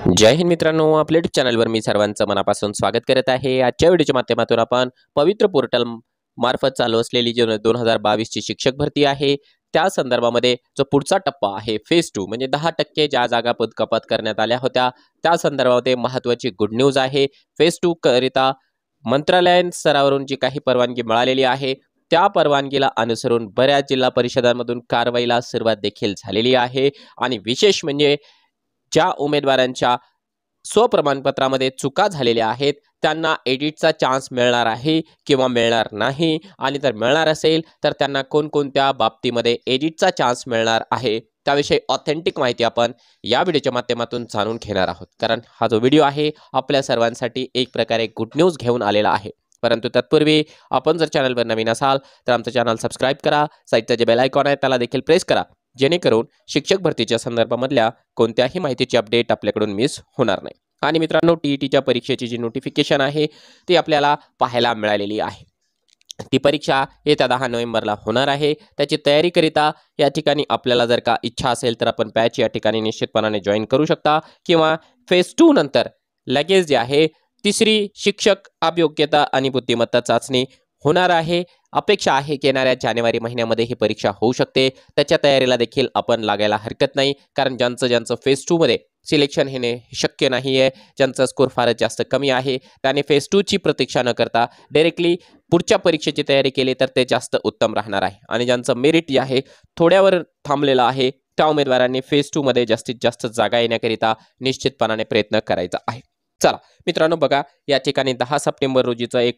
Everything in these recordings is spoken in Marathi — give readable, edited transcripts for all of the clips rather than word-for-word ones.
जय हिंद मित्रांनो, आपल्या यूट्यूब चॅनलवर मी सर्वांचं मनापासून स्वागत करत आहे। आजच्या व्हिडिओच्या माध्यमातून आपण पवित्र पोर्टल मार्फत चालू असलेली जी 2022 ची शिक्षक भरती आहे त्या संदर्भामध्ये जो पुढचा टप्पा आहे फेज 2 म्हणजे 10% ज्या जागा पद कपात करण्यात आल्या होत्या त्या संदर्भामध्ये महत्त्वाची गुड न्यूज आहे। फेज 2 करिता मंत्रालयीन स्तरावरून जी काही परवानगी मिळालेली आहे त्या परवानगीला अनुसरून बऱ्याच जिल्हा परिषदांमधून कारवाईला सुरुवात देखील झालेली आहे। आणि विशेष म्हणजे ज्या उमेदवारांच्या स्वप्रमाणपत्रामध्ये चुका झालेल्या आहेत त्यांना एडिटचा चान्स मिळणार आहे किंवा मिळणार नाही, आणि जर मिळणार असेल तर त्यांना कोणकोणत्या बाबतीमध्ये एडिटचा चान्स मिळणार आहे त्याविषयी ऑथेंटिक माहिती आपण या व्हिडिओच्या माध्यमातून जाणून घेणार आहोत। कारण हा जो व्हिडिओ आहे आपल्या सर्वांसाठी एक प्रकारे गुड न्यूज घेऊन आलेला आहे। परंतु तत्पूर्वी आपण जर चॅनलवर नवीन असाल तर आमचं चॅनल सबस्क्राइब करा, साईडचं जे बेल आयकॉन आहे त्याला देखील प्रेस करा, जेणेकरून शिक्षक भरतीच्या संदर्भामधल्या कोणत्याही माहितीची अपडेट आपल्याकडून मिस होणार नाही। आणि मित्रांनो, टीईटीच्या परीक्षेची जी नोटिफिकेशन आहे ती आपल्याला पाहायला मिळालेली आहे। ती परीक्षा येत्या 10 नोव्हेंबरला होणार आहे। त्याची तयारी करिता या ठिकाणी आपल्याला जर का इच्छा असेल तर आपण बॅच या ठिकाणी निश्चितपणाने जॉईन करू शकता, किंवा फेज 2 नंतर लगेच जे आहे तिसरी शिक्षक अभियोग्यता आणि बुद्धिमत्ता चाचणी होणार आहे। अपेक्षा आहे की येणाऱ्या जानेवारी महिन्यामध्ये ही परीक्षा होऊ शकते। त्याच्या तयारीला देखील आपण लागायला हरकत नाही, कारण ज्यांचं फेज 2 मध्ये सिलेक्शन हे शक्य नाही आहे, ज्यांचा स्कोर फारच जास्त कमी आहे, त्याने फेज 2 ची प्रतीक्षा न करता डायरेक्टली पुढच्या परीक्षेची तयारी केली तर ते जास्त उत्तम राहणार आहे। आणि ज्यांचं मेरिट जे आहे थोड्यावर थांबलेलं आहे त्या उमेदवारांनी फेज 2 मध्ये जास्तीत जास्त जागा येण्याकरिता निश्चितपणाने प्रयत्न करायचा आहे। चला मित्रांनो, बघा या ठिकाणी 10 सप्टेंबर रोजीचं एक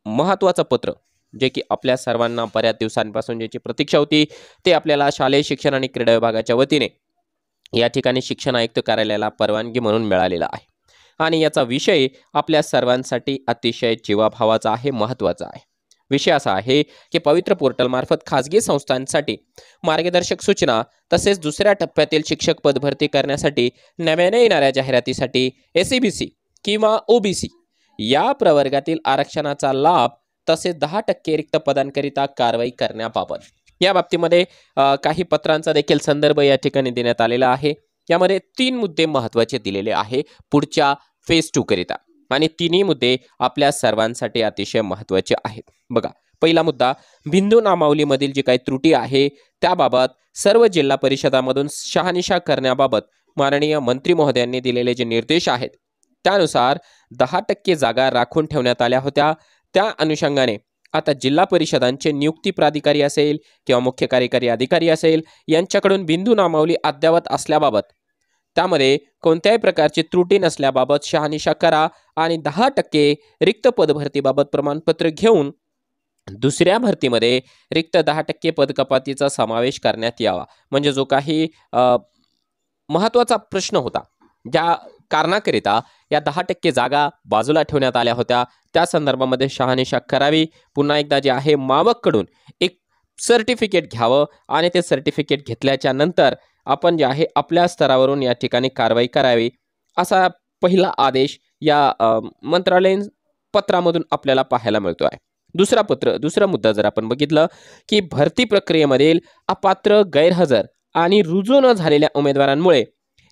महत्त्वाचं पत्र जे की आपल्या सर्वांना बऱ्याच दिवसांपासून ज्याची प्रतीक्षा होती ते आपल्याला शालेय शिक्षण आणि क्रीडा विभागाच्या वतीने या ठिकाणी शिक्षण आयुक्त कार्यालयाला परवानगी म्हणून मिळालेला आहे। आणि याचा विषय आपल्या सर्वांसाठी अतिशय जीवाभावाचा आहे, महत्त्वाचा आहे। विषय असा आहे की पवित्र पोर्टल मार्फत खाजगी संस्थांसाठी मार्गदर्शक सूचना तसेच दुसऱ्या टप्प्यातील शिक्षक पद भरती करण्यासाठी नव्याने येणाऱ्या जाहिरातीसाठी एसईबीसी किंवा ओबीसी या प्रवर्गातील आरक्षणाचा लाभ तसेच 10% रिक्त पदांकरिता कारवाई करण्याबाबत या बाबतीमध्ये काही पत्रांचा देखील संदर्भ या ठिकाणी देण्यात आलेला आहे। यामध्ये 3 मुद्दे महत्त्वाचे दिलेले आहे पुढच्या फेज 2 करिता, आणि तिन्ही मुद्दे आपल्या सर्वांसाठी अतिशय महत्त्वाचे आहेत। बघा, पहिला मुद्दा, बिंदू नामावलीमधील जी काही त्रुटी आहे त्याबाबत सर्व जिल्हा परिषदामधून शहानिशा करण्याबाबत माननीय मंत्री महोदयांनी दिलेले जे निर्देश आहेत त्यानुसार 10% जागा राखून ठेवण्यात आल्या होत्या। त्या अनुषंगाने आता जिल्हा परिषदांचे नियुक्ती प्राधिकारी असेल किंवा मुख्य कार्यकारी अधिकारी असेल यांच्याकडून बिंदू नामावली अद्ययावत असल्याबाबत त्यामध्ये कोणत्याही प्रकारची त्रुटी नसल्याबाबत शहानिशा करा, आणि 10% रिक्त पदभरतीबाबत प्रमाणपत्र घेऊन दुसऱ्या भरतीमध्ये रिक्त 10% पदकपातीचा समावेश करण्यात यावा। म्हणजे जो काही महत्त्वाचा प्रश्न होता ज्या कारणाकरिता या 10% जागा बाजूला ठेवण्यात आल्या होत्या त्या संदर्भामध्ये शहानिशा करावी। पुन्हा एकदा जे आहे मावककडून एक सर्टिफिकेट घ्यावं, आणि ते सर्टिफिकेट घेतल्याच्या नंतर आपण जे आहे आपल्या स्तरावरून या ठिकाणी कारवाई करावी, असा पहिला आदेश या मंत्रालयीन पत्रामधून आपल्याला पाहायला मिळतो आहे। दुसरा मुद्दा जर आपण बघितलं की भरती प्रक्रियेमधील अपात्र, गैरहजर आणि रुजू न झालेल्या उमेदवारांमुळे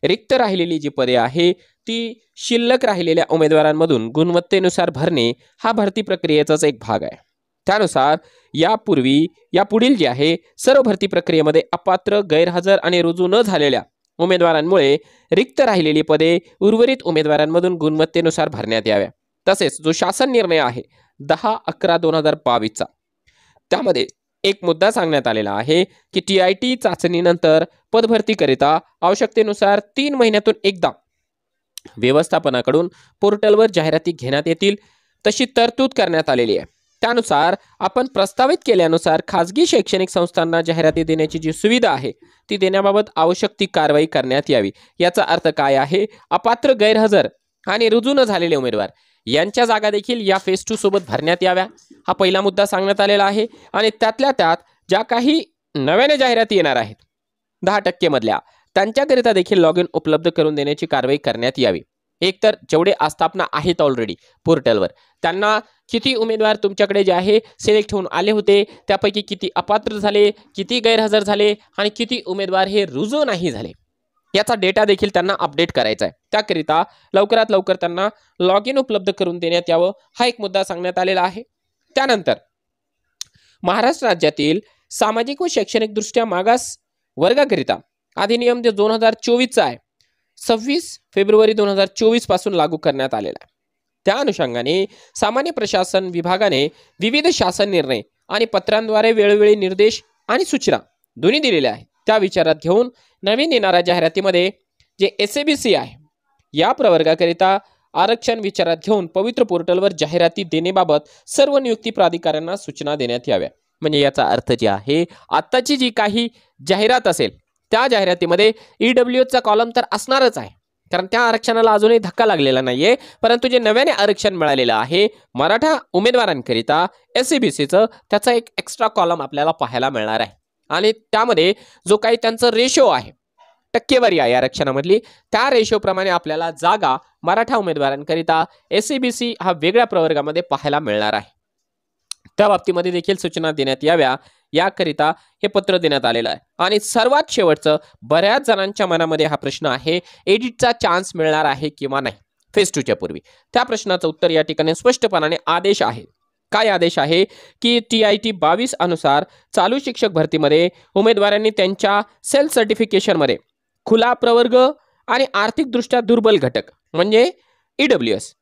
रिक्त राहिलेली जी पदे आहे ती शिल्लक राहिलेल्या उमेदवारांमधून गुणवत्तेनुसार भरणे हा भरती प्रक्रियेचाच एक भाग आहे। त्यानुसार यापुढील जे आहे सर्व भरती प्रक्रियेमध्ये अपात्र, गैरहजर आणि रुजू न झालेल्या उमेदवारांमुळे रिक्त राहिलेली पदे उर्वरित उमेदवारांमधून गुणवत्तेनुसार भरण्यात याव्या। तसेच जो शासन निर्णय आहे 10/11/2022 चा त्यामध्ये एक मुद्दा सांगण्यात आलेला आहे की TIT चाचणीनंतर पदभरतीकरिता आवश्यकतेनुसार 3 महिन्यातून एकदा व्यवस्थापनाकडून पोर्टलवर जाहिराती घेण्यात येतील, तशी तरतूद करण्यात आलेली आहे। त्यानुसार आपण प्रस्तावित केल्यानुसार खाजगी शैक्षणिक संस्थांना जाहिराती देण्याची जी सुविधा आहे ती देण्याबाबत आवश्यक ती कारवाई करण्यात यावी। याचा अर्थ काय आहे, अपात्र, गैरहजर आणि रुजू न झालेले उमेदवार यांच्या जागा देखील या फेज 2 सोबत भरण्यात याव्या, हा पहिला मुद्दा सांगण्यात आलेला आहे। आणि त्यातल्या त्यात ज्या काही नव्याने जाहिराती येणार आहेत 10% मधल्या त्यांच्याकरिता देखील लॉग इन उपलब्ध करून देण्याची कारवाई करण्यात यावी। एकतर जेवढे आस्थापना आहेत ऑलरेडी पोर्टलवर त्यांना किती उमेदवार तुमच्याकडे जे आहे सिलेक्ट होऊन आले होते त्यापैकी किती अपात्र झाले, किती गैरहजर झाले आणि किती उमेदवार हे रुजू नाही झाले, याचा डेटा देखील त्यांना अपडेट करायचा आहे। त्याकरिता लवकरात लवकर त्यांना लॉग इन उपलब्ध करून देण्यात यावं, हा एक मुद्दा सांगण्यात आलेला आहे। त्यानंतर महाराष्ट्र राज्यातील सामाजिक व शैक्षणिक दृष्ट्या मागास वर्गाकरिता अधिनियम जो 2024 आहे 26 फेब्रुवारी 2024 पासून लागू करण्यात आलेला आहे। त्या अनुषंगाने सामान्य प्रशासन विभागाने विविध शासन निर्णय आणि पत्रांद्वारे वेळोवेळी निर्देश आणि सूचना दोन्ही दिलेल्या आहेत। त्या विचारात घेऊन नवीन येणाऱ्या जाहिरातीमध्ये जे SABC आहे या प्रवर्गाकरिता आरक्षण विचारात घेऊन पवित्र पोर्टलवर जाहिराती देण्याबाबत सर्व नियुक्ती प्राधिकाऱ्यांना सूचना देण्यात याव्या। म्हणजे याचा अर्थ जे आहे आत्ताची जी काही जाहिरात असेल त्या जाहिरातीमध्ये EWSचा कॉलम तर असणारच आहे, कारण त्या आरक्षणाला अजूनही धक्का लागलेला नाहीये। परंतु जे नव्याने आरक्षण मिळालेलं आहे मराठा उमेदवारांकरिता SABCचं, त्याचा एक एक्स्ट्रा कॉलम आपल्याला पाहायला मिळणार आहे आणि त्यामध्ये जो काही त्यांचं रेशो आहे, टक्केवारी आहे आरक्षणामधली, त्या रेशो प्रमाणे आपल्याला जागा मराठा उमेदवारांकरिता SABC हा वेगळ्या प्रवर्गामध्ये पाहायला मिळणार आहे। त्या बाबतीमध्ये देखील सूचना देण्यात याव्या याकरिता हे पत्र देण्यात आलेलं आहे। आणि सर्वात शेवटचं, बऱ्याच जणांच्या मनामध्ये हा प्रश्न आहे, एडिटचा चान्स मिळणार आहे किंवा नाही फेज 2 च्या पूर्वी। त्या प्रश्नाचं उत्तर या ठिकाणी स्पष्टपणाने आदेश आहे। काय आदेश आहे की TIT 22 अनुसार चालू शिक्षक भरतीमध्ये उमेदवारांनी त्यांच्या सेल्फ सर्टिफिकेशनमध्ये खुला प्रवर्ग आणि आर्थिकदृष्ट्या दुर्बल घटक म्हणजे EWS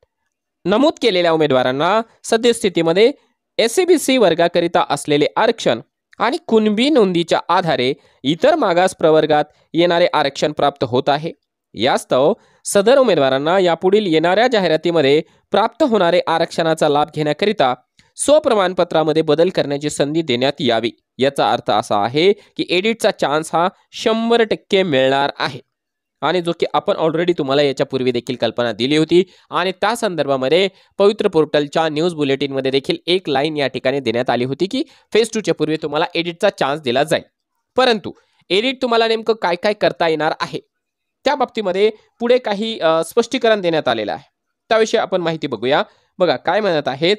नमूद केलेल्या उमेदवारांना सद्यस्थितीमध्ये SABC वर्गाकरिता असलेले आरक्षण आणि कुणबी नोंदीच्या आधारे इतर मागास प्रवर्गात येणारे आरक्षण प्राप्त होत आहे। यास्तव सदर उमेदवारांना यापुढील येणाऱ्या जाहिरातीमध्ये प्राप्त होणारे आरक्षणाचा लाभ घेण्याकरिता स्वप्रमाणपत्रामध्ये बदल करण्याची संधी देण्यात यावी। याचा अर्थ असा आहे की एडिटचा चान्स हा 100% मिळणार आहे आणि जो की आपण ऑलरेडी तुम्हाला याच्यापूर्वी देखील कल्पना दिली होती आणि त्या संदर्भामध्ये पवित्र पोर्टलच्या न्यूज बुलेटिनमध्ये देखील एक लाईन या ठिकाणी देण्यात आली होती की फेज 2 च्या पूर्वी तुम्हाला एडिटचा चान्स दिला जाईल। परंतु एडिट तुम्हाला नेमकं काय काय करता येणार आहे त्या बाबतीमध्ये पुढे काही स्पष्टीकरण देण्यात आलेलं आहे, त्याविषयी आपण माहिती बघूया। बघा काय म्हणत आहेत,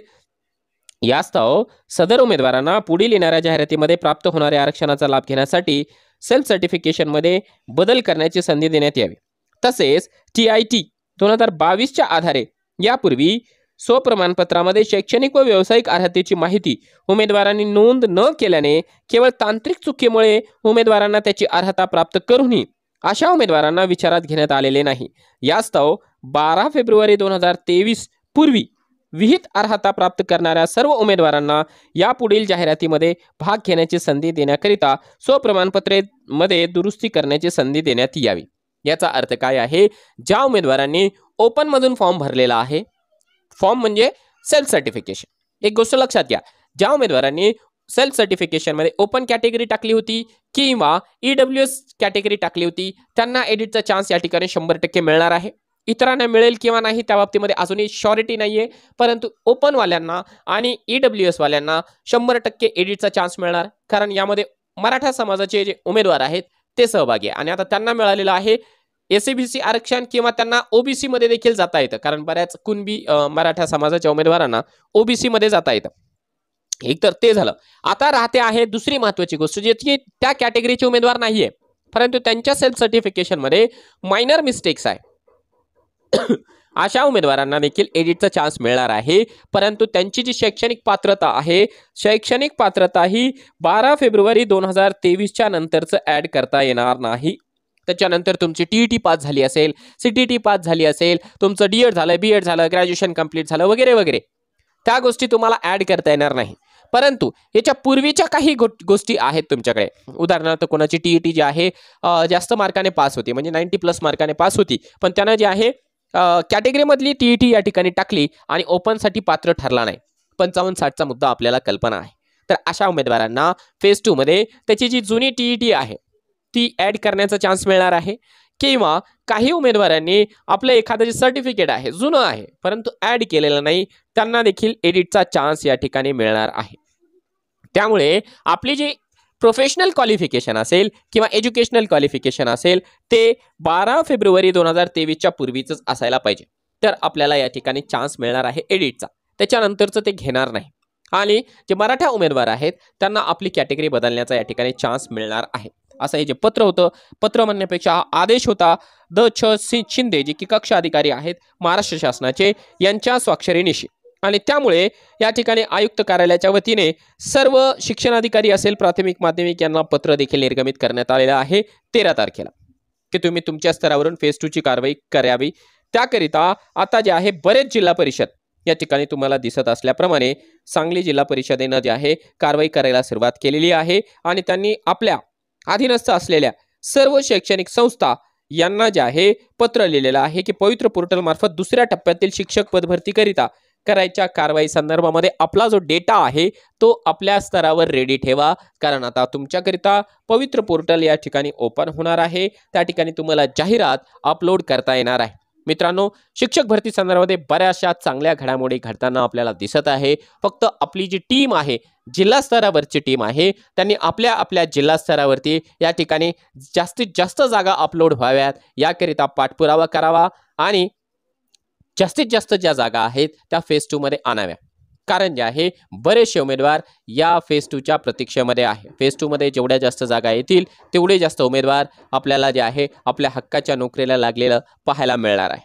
यास्तव सदर उमेदवारांना पुढील येणाऱ्या जाहिरातीमध्ये प्राप्त होणाऱ्या आरक्षणाचा लाभ घेण्यासाठी सेल्फ सर्टिफिकेशनमध्ये बदल करण्याची संधी देण्यात यावी। तसेच TIT 2022च्या आधारे यापूर्वी स्वप्रमाणपत्रामध्ये शैक्षणिक व व्यावसायिक अर्हतेची माहिती उमेदवारांनी नोंद न केल्याने केवळ तांत्रिक चुकीमुळे उमेदवारांना त्याची अर्हता प्राप्त करूनही अशा उमेदवारांना विचारात घेण्यात आलेले नाही। यास्तव 12 फेब्रुवारी 2023 पूर्वी विहित अर्हता प्राप्त करणाऱ्या सर्व उमेदवारांना यापुढील जाहिरातीमध्ये भाग घेण्याची संधी देण्याकरिता स्वप्रमाणपत्रामध्ये दुरुस्ती करण्याची संधी देण्यात यावी। याचा अर्थ काय आहे, ज्या उमेदवारांनी ओपन मधून फॉर्म भरलेला आहे, फॉर्म म्हणजे सेल्फ सर्टिफिकेशन, एक गोष्ट लक्षात घ्या, ज्या उमेदवारांनी सेल्फ सर्टिफिकेशन मध्ये ओपन कॅटेगरी टाकली होती किंवा EWS कॅटेगरी टाकली होती त्यांना एडिटचा चान्स या ठिकाणी 100% मिळणार आहे। इतरांना मिळेल किंवा नाही त्या बाबतीमध्ये अजूनही श्योरिटी नाहीये, परंतु ओपन वाल्यांना आणि EWS वाल्यांना 100% एडिटचा चान्स मिळणार, कारण यामध्ये मराठा समाजाचे जे उमेदवार आहेत ते सहभागी आहे आणि आता त्यांना मिळालेलं आहे SABC आरक्षण किंवा त्यांना OBC मध्ये देखील जाता येतं, कारण बऱ्याच कुणबी मराठा समाजाच्या उमेदवारांना OBC मध्ये जाता येतं। एक तर ते झालं। आता राहते आहे दुसरी महत्त्वाची गोष्ट, जी त्या कॅटेगरीचे उमेदवार नाहीये परंतु त्यांच्या सेल्फ सर्टिफिकेशन मध्ये मायनर मिस्टेक्स आहे अशा उमेदवारांना देखील एडिटचा चान्स मिळणार आहे, परंतु त्यांची जी शैक्षणिक पात्रता आहे, शैक्षणिक पात्रता ही 12 फेब्रुवारी 2023च्या नंतरचं ऍड करता येणार नाही। त्याच्यानंतर तुमची TET पास झाली असेल, CTT पास झाली असेल, तुमचं DED झालं, BED झालं, ग्रॅज्युएशन कंप्लीट झालं वगैरे वगैरे, त्या गोष्टी तुम्हाला ऍड करता येणार नाही। परंतु याच्या पूर्वीच्या काही गोष्टी आहेत तुमच्याकडे, उदाहरणार्थ कोणाची TET जी आहे जास्त मार्काने पास होती, म्हणजे 90+ मार्काने पास होती, पण त्यानं जे आहे कॅटेगरी मधली TET या ठिकाणी टाकली आणि ओपन साठी पात्र ठरला नाही, 55-60चा मुद्दा आपल्याला कल्पना आहे। तर अशा उमेदवारांना फेज 2 मध्ये त्याची जी जुनी TET आहे ती ऍड करण्याचा चान्स मिळणार आहे, किंवा काही उमेदवारांनी आपलं एखादं जे सर्टिफिकेट आहे जुनं आहे परंतु ऍड केलेलं नाही, त्यांना देखील एडिटचा चान्स या ठिकाणी मिळणार आहे। त्यामुळे आपली जी प्रोफेशनल क्वालिफिकेशन असेल किंवा एज्युकेशनल क्वालिफिकेशन असेल ते 12 फेब्रुवारी 2023च्या पूर्वीच असायला पाहिजे, तर आपल्याला या ठिकाणी चान्स मिळणार आहे एडिटचा, त्याच्यानंतरचं ते घेणार नाही। आणि जे मराठा उमेदवार आहेत त्यांना आपली कॅटेगरी बदलण्याचा या ठिकाणी चान्स मिळणार आहे। असं हे जे पत्र होतं, पत्र म्हणण्यापेक्षा हा आदेश होता. शिंदे जे की कक्ष अधिकारी आहेत महाराष्ट्र शासनाचे, यांच्या स्वाक्षरीनिशी. आणि त्यामुळे या ठिकाणी आयुक्त कार्यालयाच्या वतीने सर्व शिक्षणाधिकारी असेल प्राथमिक माध्यमिक यांना पत्र देखील निर्गमित करण्यात आलेलं आहे 13 तारखेला, की तुम्ही तुमच्या स्तरावरून फेज 2 ची कारवाई करावी. त्याकरिता आता जे आहे बरेच जिल्हा परिषद या ठिकाणी तुम्हाला दिसत असल्याप्रमाणे सांगली जिल्हा परिषदेनं जे आहे कारवाई करायला सुरुवात केलेली आहे. आणि त्यांनी आपल्या अधीनस्थ असलेल्या सर्व शैक्षणिक संस्था यांना जे आहे पत्र लिहिलेलं आहे की पवित्र पोर्टल मार्फत दुसऱ्या टप्प्यातील शिक्षक पदभरतीकरिता करायच्या कारवाई संदर्भामध्ये आपला जो डेटा आहे तो आपल्या स्तरावर रेडी ठेवा. कारण आता तुमच्याकरिता पवित्र पोर्टल या ठिकाणी ओपन होणार आहे. त्या ठिकाणी तुम्हाला जाहिरात अपलोड करता येणार आहे. मित्रांनो, शिक्षक भरती संदर्भामध्ये बऱ्याचशा चांगल्या घडामोडी घडताना आपल्याला दिसत आहे. फक्त आपली जी टीम आहे, जिल्हा स्तरावरची टीम आहे, त्यांनी आपल्या आपल्या जिल्हा स्तरावरती या ठिकाणी जास्तीत जास्त जागा अपलोड व्हाव्यात याकरिता पाठपुरावा करावा आणि जास्तीत जास्त ज्या जागा आहेत त्या फेज 2 मध्ये आणाव्या. कारण जे आहे बरेचसे उमेदवार या फेज 2 च्या प्रतीक्षेमध्ये आहे. फेज 2 मध्ये जेवढ्या जास्त जागा येतील तेवढे जास्त उमेदवार आपल्याला जे आहे आपल्या हक्काच्या नोकरीला लागलेलं पाहायला मिळणार आहे.